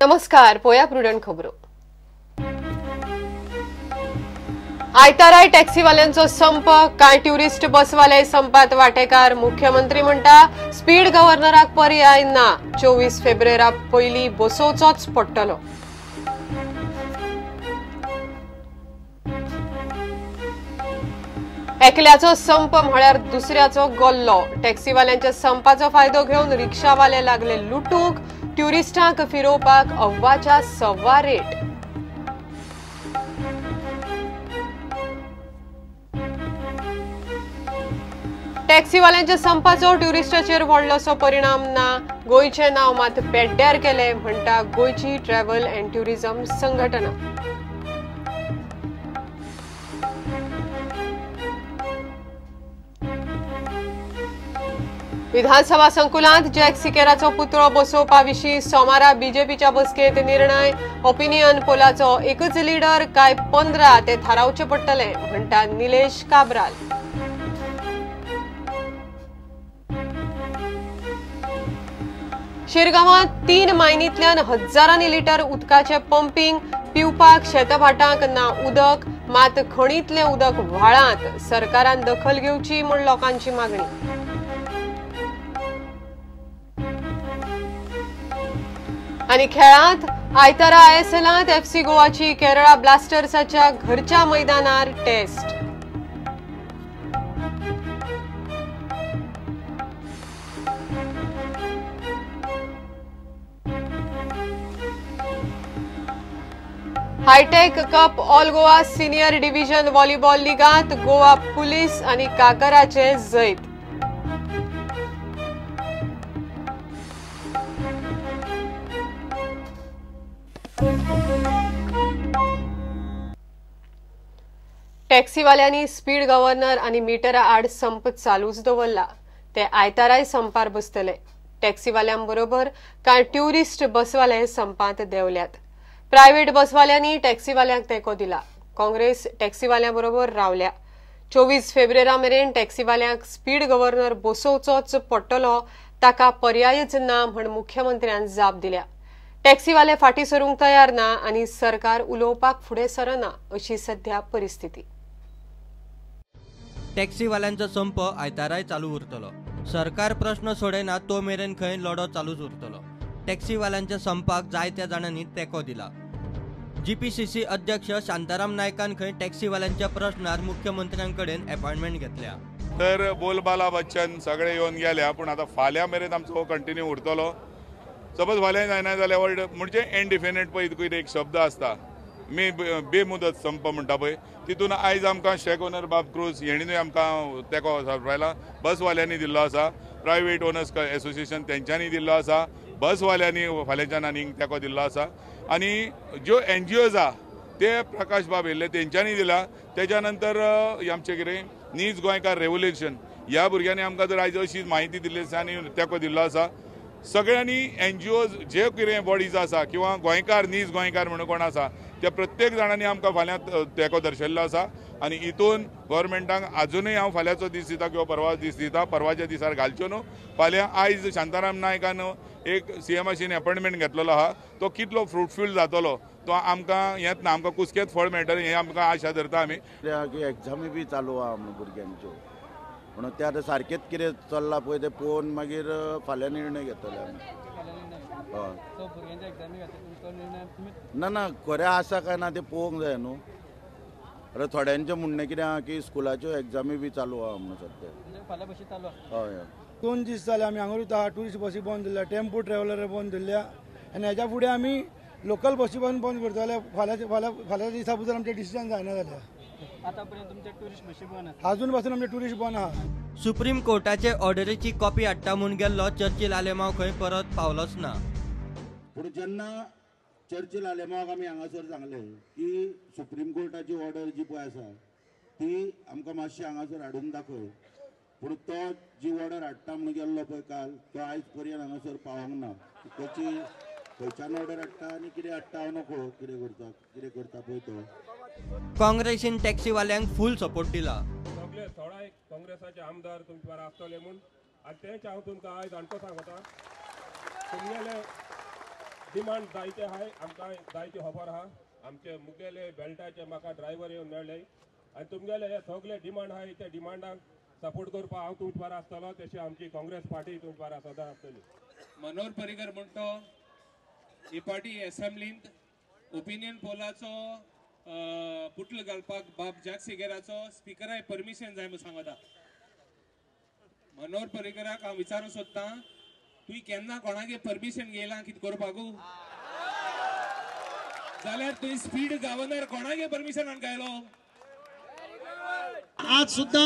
नमस्कार, पोया प्रुडंट खबरो। आयताराय टॅक्सीवाल्यांचो संप, कांय ट्युरिस्ट बसवाले संपात वांटेकार। मुख्यमंत्री म्हणटा स्पीड गव्हर्नराक पर्याय ना, 24 फेब्रुवारा पयलीं बसोवचोच पडटलो। एकल्याचो संप म्हळ्यार दुसऱ्याचो गल्लो। टॅक्सीवाल्यांच्या संपाचो फायदो घेवन रिक्षावाले लागले लुटूंक। ट्युरिस्टांक फिरोवपाक अव्वाच्या सव्वा रेट। टॅक्सीवाल्यांच्या संपाचो ट्युरिस्टांचेर व्हडलोसो परिणाम ना। गोंयचे नांव मात पेड्ड्यार केले, म्हणटा गोंयची ट्रॅव्हल अँड ट्युरिझम संघटना। विधानसभा संकुलांत जॅक सिकेराचो पुतळो बसोवपा विशीं सोमारा बीजेपीच्या बसकेंत निर्णय। ओपिनियन पोलाचो एकच लिडर काय 15 ते थारावचे पडटले, म्हणटा निलेश काब्राल। शिरगांवांत 3 मायनींतल्यान हजारांनी लिटर उदकाचे पंपिंग। पिवपाक शेतभाटांक ना उदक, मात खणींतलें उदक व्हाळांत। सरकारान दखल घेवची म्हूण लोकांची मागणी। आनी खेळांत आयतारा आयएसएलांत एफसी गोवाची केरळा ब्लास्टर्साच्या घरच्या मैदानार test. Hi tech cup all Goa senior division volleyball लिगांत गोवा पुलीस आनी काकराचे जैत। टॅक्सीवाल्यांनी स्पीड गव्हर्नर आनी मिटरा आड संप चालूच दवरला। ते आयताराय संपार बसतले। टॅक्सीवाल्यांबरोबर कांय ट्युरिस्ट बसवाले संपात देंवल्यात। प्रायव्हेट बसवाल्यांनी टॅक्सीवाल्यांक तेंको दिला। काँग्रेस टॅक्सीवाल्यांबरोबर रावल्या। 24 फेब्रुवारा मेरेन टॅक्सीवाल्यांक स्पीड गव्हर्नर बसोवचोच पडटलो, ताका पर्यायच ना म्हूण मुख्यमंत्र्यान जाप दिल्या। टॅक्सीवाले फाटीं सरूंक तयार ना आनी सरकार उलोवपाक फुडें सरना, अशी सध्या परिस्थिती। टॅक्सीवाल्यांचो संप आयताराय चालू उरतलो। सरकार प्रश्न सोडयना तो मेरेन खंय लढो चालूच उरतलो। टॅक्सीवाल्यांच्या संपाक जायत्या जाणांनी तेंको दिला। जीपीसीसी अध्यक्ष शांताराम नायकान खंय टॅक्सीवाल्यांच्या प्रश्नार मुख्यमंत्र्यांकडेन अपॉइंटमेंट घेतल्या। तर बोलबाला बच्चन सगळे येवन गेल्या, पूण आतां फाल्यां मेरेन आमचो कंटिन्यू उरतलो। सपोज फाल्यां जायना जाल्यार म्हणजे इनडिफिनिट पळय तुका एक शब्द आसता, बेमुदत संप म्हणटा पळय, तितून आयज आमकां शेक ओनर बाब क्रूज हेणीनूय आमकां तेंको सांपडायला। बसवाल्यांनी दिल्लो आसा, प्रायव्हेट ओनर्स एसोसिएशन तेंच्यांनी दिल्लो आसा, बसवाल्यांनी फाल्यांच्यान आनीक तेंको दिल्लो आसा। आनी ज्यो एनजीओज आहा ते प्रकाश बाब येयल्ले तेंच्यांनी दिला। तेच्या नंतर आमचें कितें नीज गोंयकार रेवोल्युशन ह्या भुरग्यांनी आमकां जर आयज अशी म्हायती दिल्ली आसा आनी तेंको दिल्लो आसा। सगळ्यांनी एनजीओज जे कितें बॉडीज आसा किंवा गोंयकार नीज गोंयकार म्हणून कोण आसा त्या प्रत्येक जाणांनी आमकां फाल्यां तेंको दर्शयल्लो आसा। आनी हितून गव्हर्मेंटाक आजुनूय हांव फाल्यांचो दीस दिता किंवा परवाचो दीस दिता, परवाच्या दिसार घालच्यो न्हू। फाल्यां आयज शांताराम नायकान एक सीएमाचीन अपॉइंटमेंट घेतलेलो आहा, तो कितलो फ्रुटफूल जातलो तो आमकां हेंच ना, आमकां कुसकेंच फळ मेळटलें हें आमकां आशा धरता आमी। एग्जामी बी चालू आहा भुरग्यांच्यो, म्हणून ते आतां सारकेंच कितें चल्लां पळय तें पळोवन मागीर फाल्यां निर्णय घेतले आमी। ना ना खरें आसा काय ना तें पळोवंक जाय न्हू। अरे थोड्यांचें म्हणणें कितें आहा की स्कुलाच्यो एग्जामी बी चालू आहा म्हणून सद्या। हय 2 दीस जाले आमी हांगारूच आहा, ट्युरिस्ट बसी बंद दिल्ल्या, टेम्पो ट्रॅव्हलर बंद दिल्ल्या आनी हेच्या फुडें आमी लोकल बसी बंद करता जाल्यार फाल्यां दिसा भितर आमचें डिसिजन जायना जाल्यार। आतापर्यंत तुमचे टुरिस्ट बसी बंद आहा? अजून पासून आमचे टुरिस्ट बंद आहा। सुप्रीम कोर्टाचे ऑर्डरीची कॉपी हाडटा म्हूण गेल्लो चर्चिल आलेमांव खंय परत पावलोच ना। पूण जेन्ना चर्चिल आलेमांवाक आमी हांगासर सांगलें की सुप्रीम कोर्टाची ऑर्डर जी पळय आसा ती आमकां मातशी हांगासर हाडून दाखय, पूण तो जी ऑर्डर हाडटा म्हूण गेल्लो पळय काल तो आयज पर्यंत हांगासर पावोंक ना। त्याची खंयच्यान ऑर्डर हाडटा आनी कितें हाडटा हांव नकळो कितें करता पळय तो। काँग्रेसीन टॅक्सीवाल्यांक फूल सपोर्ट दिला। थोडा एक काँग्रेसाचे आमदार तुमचे आसतले म्हूण आनी तेंच हांव तुमकां आयज जाणटो सांगता, तुमगेले डिमांड जायते आहाय आमकां जायते खबर आहा आमचे मुगेले बेल्टाचे म्हाका ड्रायव्हर येवन मेळ्ळे आनी तुमगेले हे सगळे डिमांड आहाय त्या डिमांडाक सपोर्ट करपाक हांव तुमचे बारा आसतलो तशी आमची काँग्रेस पार्टी तुमचे बारा सदां आसतली. मनोहर पर्रीकर म्हणतो ही पार्टी असेंब्लींत ओपिनियन पोलाचो पुटल घालपाक बाब जागसेगेराचो स्पिकराय परमिशन जाय म्हणून सांगता. मनोहर पर्रीकराक हांव विचारूंक सोदतां तुवें केन्ना कोणागे परमिशन घेयलां कितें करपाकू जाल्यार तुवें स्पीड गव्हर्नर कोणागे परमिशनान गायलो. आज सुद्धा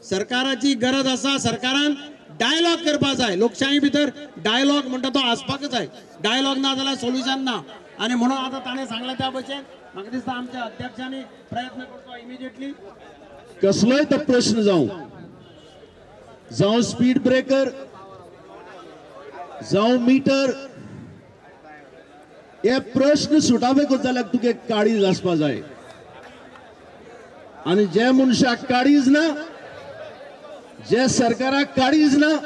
सरकाराची गरज आसा. सरकारान डायलॉग करपा जाय. लोकशाही भितर डायलॉग म्हणटा तो आसपाकच जाय. डायलॉग ना जाल्यार सोल्युशन ना. आणि म्हणून आता ताणें सांगला त्या भशेन म्हाका दिसता आमच्या अध्यक्षांनी प्रयत्न करचो इमिजिएटली कसलोय तो प्रश्न जावं स्पीड ब्रेकर जावं मीटर हे प्रश्न सुटावे जाल्यार तुगे काळीज आसपा जाय. आणि जे मनशाक काळीज ना जे सरकाराक काळीज ना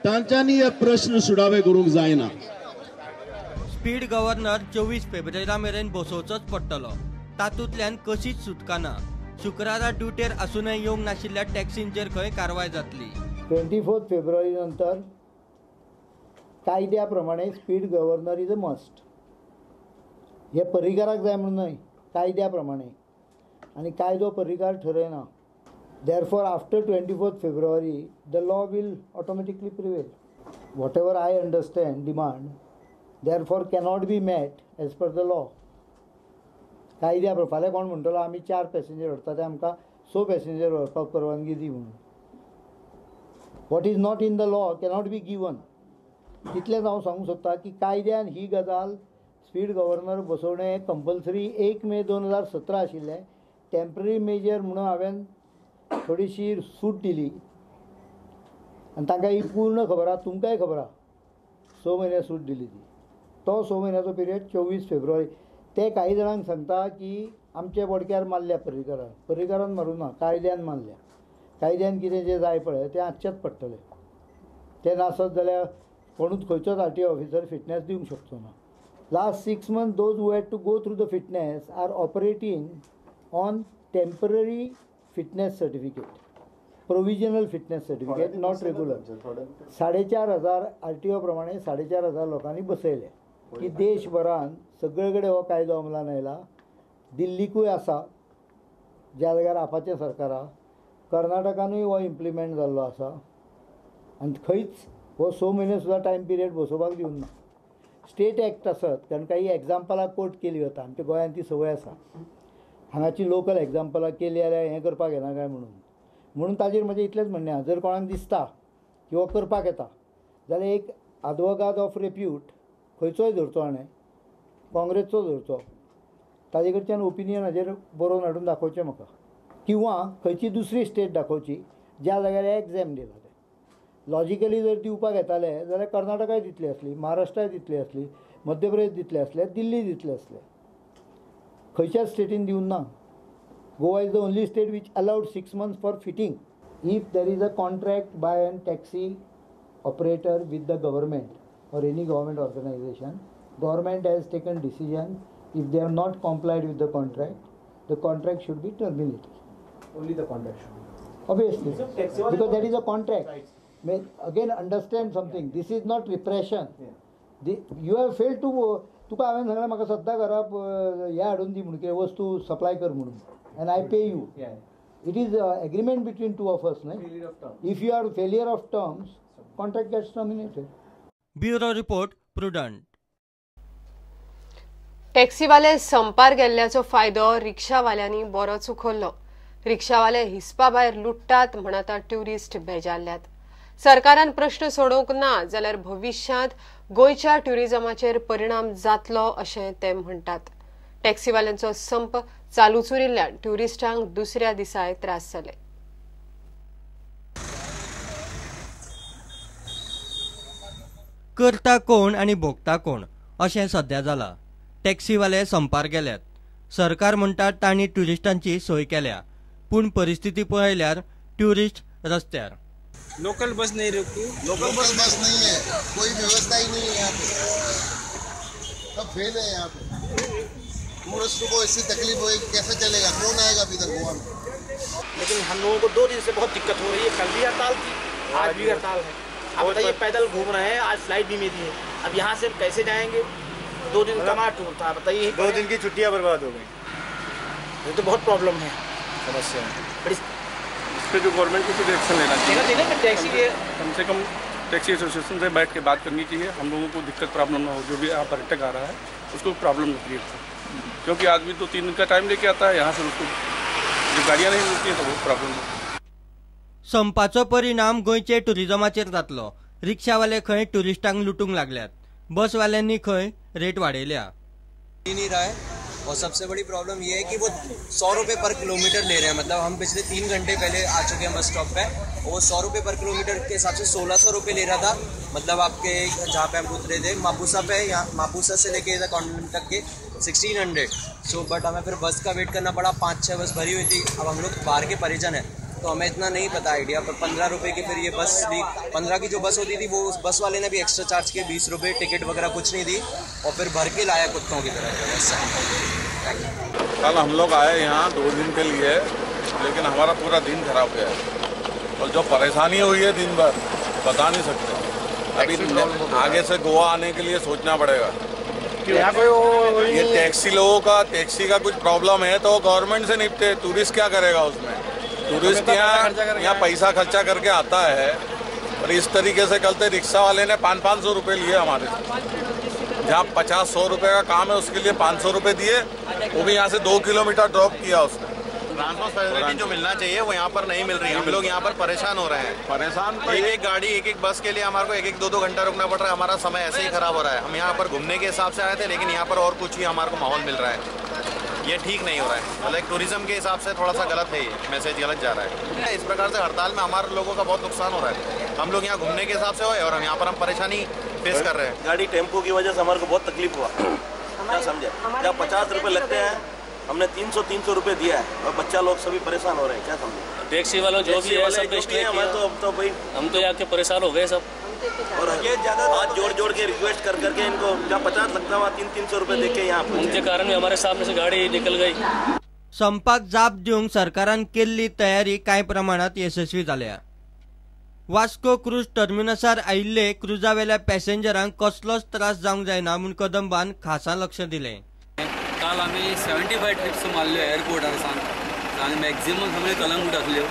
तांच्यांनी हे प्रश्न सुटावे करूंक जायना. स्पीड गव्हर्नर 24 फेब्रुवारी मेरेन बसोवचोच पडटलो. तातूंतल्यान कशीच सुटका ना. शुक्रारा ड्युटेर आसूनय येवंक नाशिल्ल्या टॅक्सींचेर खंय कारवाय जातली. 24 फेब्रुवारी नंतर कायद्या प्रमाणे speed governor is a must. हे पर्रीकाराक जाय म्हणून न्हय कायद्या प्रमाणे. आणि कायदो Parrikar ठरयना. Therefore, after 24th February, the law will automatically prevail. Whatever I understand, demand, therefore cannot be met as per the law. कायद्या फाल्यां कोण म्हणटलो आमी 4 पॅसेंजर व्हरता ते आमकां 6 पॅसेंजर व्हरपाक परवानगी दी म्हणून. What is not in the law cannot be given. तितलेंच हांव सांगूंक सोदतां की कायद्यान ही गजाल स्पीड गव्हर्नर बसोवणें कंपल्सरी 1 मे 2017 आशिल्लें. टेम्पररी मेजर म्हणून हांवें थोडीशी सूट दिली आनी तांकां ही पूर्ण खबर आहा. तुमकांय खबर आहा 6 म्हयने सूट दिली ती. तो 6 म्हयन्याचो पिरियड 24 फेब्रुवारी. ते काही जाणांक सांगता की आमच्या बोडक्यार मारल्या पर्रीकारान मारूं ना कायद्यान मारल्या. कायद्यान कितें जें जाय पळय तें आजचेच पडटलें. तें नासत जाल्यार कोणूच खंयचोच RTO ऑफिसर फिटनेस दिवंक शकचो ना. Last 6 months those who had to go through the fitness are operating on temporary fitness certificate, provisional fitness certificate, not regular. 4,500 RTO प्रमाणे 4,500 लोकांनी बसयले की देशभरान सगळे कडेन हो कायदो अमलान आयला. दिल्लीकूय आसा ज्या जाग्यार आपाचें सरकार आहा. कर्नाटकानूय हो इम्प्लिमेंट जाल्लो आसा. आनी खंयच हो 6 म्हयने सुद्दां टायम पिरियड बसोवपाक दिवंक ना. स्टेट एक्ट आसत कारण काही एग्जाम्पलां कोट केली वता. आमच्या गोंयांत ती संवय आसा. हांगाची लोकल एग्जाम्पलां केली जाल्यार हें करपाक येना काय म्हणून ताजेर म्हजें इतलेंच म्हणणें आहा. जर कोणाक दिसता की हो करपाक येता जाल्यार एक आदवोगाद ऑफ रेप्यूट खंयचोय धरचो हाणें काँग्रेसचो धरचो ताजे कडच्यान ओपिनियन हाजेर बरोवन हाडून दाखोवचें म्हाका. किंवा खंयची दुसरी स्टेट दाखोवची ज्या जाग्यार एग्जाम दिला ते. लॉजिकली जर दिवपाक येताले जाल्यार कर्नाटकाय दितली आसली, महाराष्ट्राय दितली आसली, मध्य प्रदेश दितले आसले, दिल्ली दितले आसले. खंयच्याच स्टेटीन दिवंक ना. Goa is the only state which allowed 6 months for fitting. If there is a contract by an taxi operator with the government or any government organization, government has taken decision if they have not complied with the contract should be terminated. Only the contract should be. Obviously, because that is a contract. May again understand something. This is not repression. You have failed to. तुका हांवें सांगलें म्हाका सद्दां घराब हें हाडून दी म्हणून वस्तू supply कर म्हणून and I pay you. It is agreement between two of us, no? If you are failure of terms, contract gets terminated. Bureau report Prudent. टॅक्सीवाले संपार गेल्ल्याचो फायदो रिक्षावाल्यांनी बरोच उखल्लो. रिक्षावाले हिसपा भायर लुट्टात म्हण आतां ट्युरिस्ट बेजारल्यात. सरकारान प्रश्न सोडोवंक ना जाल्यार भविष्यांत गोंयच्या ट्युरिजमाचेर परिणाम जातलो अशें ते म्हणटात. टॅक्सीवाल्यांचो संप चालूच उरिल्ल्यान ट्युरिस्टांक दुसऱ्या दिसाय त्रास जाले. करता कोण आनी भोगता कोण अशें सध्या जालां. टॅक्सीवाले संपार गेल्यात. सरकार म्हणटा तांणी ट्युरिस्टांची सोय केल्या पूण परिस्थिती पळयल्यार ट्युरिस्ट रस्त्यार. लोकल बस नहीं रुकी. लोकल बस नहीं है. कोई व्यवस्था ही नहीं है यहाँ पे. सब फेल है यहाँ पे। टूरिस्ट को इससे तकलीफ होगी, कैसे चलेगा, कौन आएगा अभी इधर गोवा में। लेकिन हम लोगों को 2 दिन से बहुत दिक्कत हो रही है। कल भी हड़ताल थी, आज भी हड़ताल है। अब बताइए, पैदल घूम रहे हैं, आज फ्लाइट भी मिली है, अब यहाँ से कैसे जाएंगे? 2 दिन का टूर था, बताइए 2 दिन की छुट्टियाँ बर्बाद हो गई। ये तो बहुत प्रॉब्लम है, समस्या है। इस पे जो गवर्नमेंट को कुछ एक्शन लेना चाहिए, टैक्सी के कम से कम टैक्सी एसोसिएशन से बैठ के बात करनी चाहिए। हम लोगों को दिक्कत प्रॉब्लम ना हो, जो भी यहाँ पर्यटक आ रहा है उसको प्रॉब्लम न क्रिएट हो, क्योंकि आदमी 2-3 दिन का टाइम लेके आता है यहाँ से, उसको जो गाड़ियाँ नहीं मिलती है तो बहुत प्रॉब्लम है। संपाचो परिणाम गोंयचे टुरिजमाचेर जातलो। रिक्षावाले खंय टुरिस्टांक लुटूंक लागल्यात, बसवाल्यांनी खंय रेट वाडयल्या। नहीं रहा है और सबसे बड़ी प्रॉब्लम ये है कि वो 100 रुपये पर किलोमीटर ले रहे हैं। मतलब हम पिछले 3 घंटे पहले आ चुके हैं बस स्टॉप पे, और वो 100 रुपये पर किलोमीटर के हिसाब से 1600 रुपये ले रहा था। मतलब आपके जहाँ पे हम उतरे थे मापुसा पे, यहाँ मापुसा से लेके इधर कॉन्वेंट तक के 1600। सो बट हमें फिर बस का वेट करना पड़ा, 5-6 बस भरी हुई थी। अब हम लोग बाहर के परिजन हैं तो हमें इतना नहीं पता आइडिया, पर 15 रुपये की फिर ये बस ली। 15 की जो बस होती थी वो उस बस वाले ने भी एक्स्ट्रा चार्ज किए 20 रुपये, टिकट वगैरह कुछ नहीं दी, और फिर भर के लाया कुत्तों की तरह। कल हम लोग आए यहाँ 2 दिन के लिए, लेकिन हमारा पूरा दिन खराब गया और जो परेशानी हुई है दिन भर बता नहीं सकते। अभी आगे से गोवा आने के लिए सोचना पड़ेगा। ये टैक्सी लोगों का, टैक्सी का कुछ प्रॉब्लम है तो गवर्नमेंट से निपटे, टूरिस्ट क्या करेगा उसमें। टूरिस्ट यहाँ पैसा खर्चा करके आता है, और इस तरीके से कल रिक्शा वाले ने 500-500 रुपये लिए हमारे से। जहाँ 50-100 रुपये का काम है उसके लिए 500 रुपये दिए, वो भी यहाँ से 2 किलोमीटर ड्रॉप किया उसने। ट्रांसपोर्ट फैसिलिटी जो मिलना चाहिए वो यहाँ पर नहीं मिल रही है। हम लोग यहाँ पर परेशान हो रहे हैं। परेशान एक गाड़ी, एक बस के लिए हमारे को 1-2 घंटा रुकना पड़ रहा है। हमारा समय ऐसे ही खराब हो रहा है। हम यहाँ पर घूमने के हिसाब से आए थे, लेकिन यहाँ पर और कुछ ही हमारे को माहौल मिल रहा है। ये ठीक नहीं हो रहा है। मतलब टूरिज्म के हिसाब से थोड़ा सा गलत है, ये मैसेज गलत जा रहा है। इस प्रकार से हड़ताल में हमारे लोगों का बहुत नुकसान हो रहा है। हम लोग यहाँ घूमने के हिसाब से हुए और हम यहाँ पर हम परेशानी फेस कर रहे हैं। गाड़ी टेम्पो की वजह से हमारे को बहुत तकलीफ हुआ, क्या समझे। जब 50 रुपये लगते हैं, हमने 300 रुपये दिया है और बच्चा लोग सभी परेशान हो रहे हैं, क्या समझे। टैक्सी वालों जो भी है सब तो भाई हम तो यहाँ के परेशान हो गए सब। और ये ज्यादा हाथ जोड़ के रिक्वेस्ट कर करके इनको जहाँ 50 लगता है 300 रुपये देके यहाँ उनके कारण हमारे सामने से गाड़ी निकल गई। संपाक जाप दिवंक सरकारान केल्ली तयारी कांय प्रमाणात यशस्वी जाल्या। वास्को क्रूज टर्मिनसार आयिल्ले क्रुजावेल्या पॅसेंजरांक कसलोच त्रास जावंक जायना म्हूण कदंबान खासा लक्ष दिलें। काल आमी 75 ट्रिप्स मारल्यो एअरपोर्टार आनी मॅक्झिमम सगळे कलंगूट आसल्यो,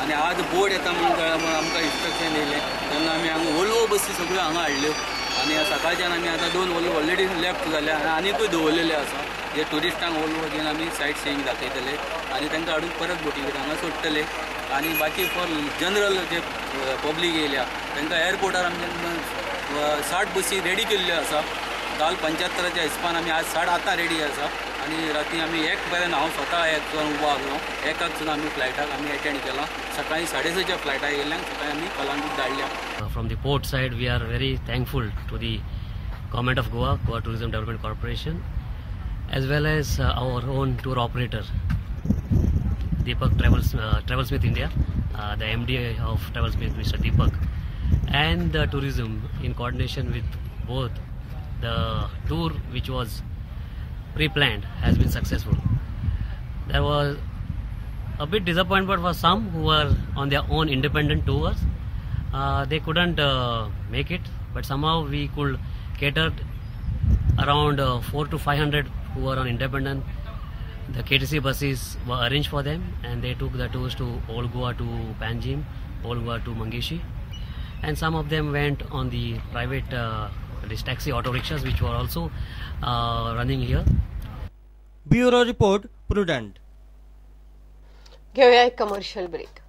आनी आज बोर्ड येता म्हणून आमकां इन्स्ट्रक्शन येयलें तेन्ना आमी हांगा वोल्वो बसी सगळ्यो हांगा हाडल्यो, आनी सकाळच्यान आमी आतां 2 वोल्वो ऑलरेडी लेफ्ट जाल्या आनी आनीकूय दवरलेले आसा, जे ट्युरिस्टांक वोल्वो घेवन आमी सायट सीइंग दाखयतले आनी तांकां हाडून परत बोटींगेर हांगा सोडटले। आनी बाकी फॉर जनरल जे पब्लीक येयल्या तांकां एअरपोर्टार आमचे 60 बसी रेडी केल्ल्यो आसा। काल 75च्या हिसपान आमी आज 8:30 रेडी आसा, आनी राती आमी 1 पर्यंत हांव स्वता 1 जावन उबो आसलो, 1 आमी फ्लायटाक आमी अटेंड केला। सकाळी 6:30च्या फ्लायटाक येयल्यांक सकाळी आमी कलंगूट धाडल्या। From the port side, we are very thankful to the government of Goa, Goa Tourism Development Corporation, as well as our own tour operator, Deepak Travelsmith India, the MD of Travelsmith, Mr. Deepak, and the tourism in coordination with both. The tour which was pre-planned has been successful. There was a bit disappointment for some who were on their own independent tours. They couldn't make it, but somehow we could cater around 400 to 500 who were on independent. The KTC buses were arranged for them, and they took the tours to Old Goa to Panjim, Old Goa to Mangishi, and some of them went on the private these taxi auto rickshaws which were also running here. Bureau report, Prudent. घेऊया एक commercial break.